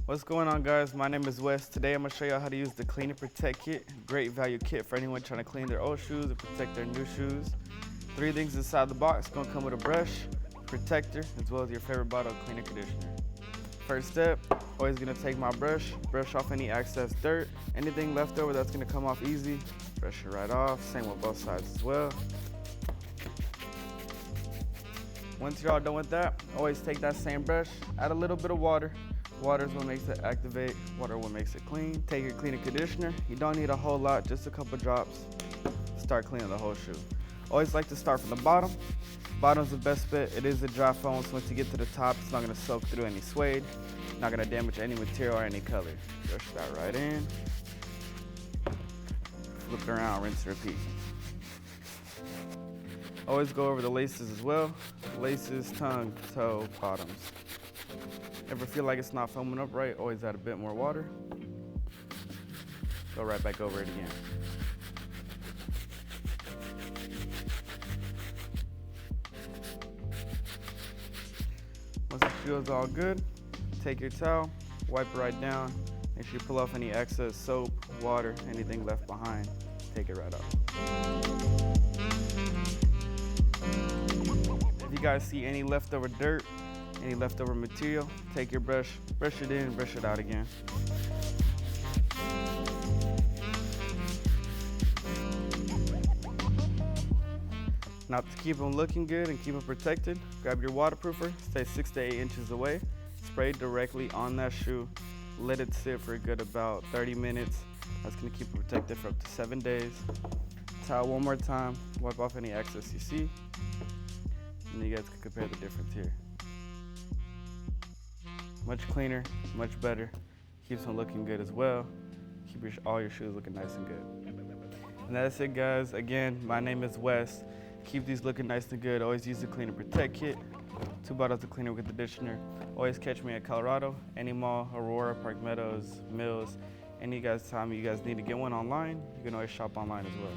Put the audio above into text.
What's going on, guys? My name is Wes. Today I'm going to show you how to use the Clean and Protect Kit. Great value kit for anyone trying to clean their old shoes and protect their new shoes. 3 things inside the box. It's going to come with a brush, protector, as well as your favorite bottle of clean and conditioner. First step, always going to take my brush off any excess dirt. Anything left over that's going to come off easy, brush it right off. Same with both sides as well. Once you're all done with that, always take that same brush, add a little bit of water. Water is what makes it activate, water is what makes it clean. Take your cleaning conditioner. You don't need a whole lot, just a couple drops. Start cleaning the whole shoe. Always like to start from the bottom. Bottom's the best bit. It is a dry foam, so once you get to the top, it's not gonna soak through any suede, not gonna damage any material or any color. Brush that right in. Flip it around, rinse and repeat. Always go over the laces as well. Laces, tongue, toe, bottoms. Ever feel like it's not foaming up right, always add a bit more water. Go right back over it again. Once the shoe is all good, take your towel, wipe it right down. Make sure you pull off any excess soap, water, anything left behind. Take it right off. If you guys see any leftover dirt, any leftover material, take your brush it in, brush it out again. Now, to keep them looking good and keep them protected, grab your waterproofer, stay 6 to 8 inches away, spray directly on that shoe, let it sit for a good about 30 minutes. That's gonna keep it protected for up to 7 days. Towel one more time, wipe off any excess you see, and you guys can compare the difference here. Much cleaner, much better. Keeps them looking good as well. Keep all your shoes looking nice and good. And that's it, guys. Again, my name is Wes. Keep these looking nice and good. Always use the Clean and Protect Kit. 2 bottles of cleaner with conditioner. Always catch me at Colorado, any mall, Aurora, Park Meadows, Mills. Any time you guys need to get one online, you can always shop online as well.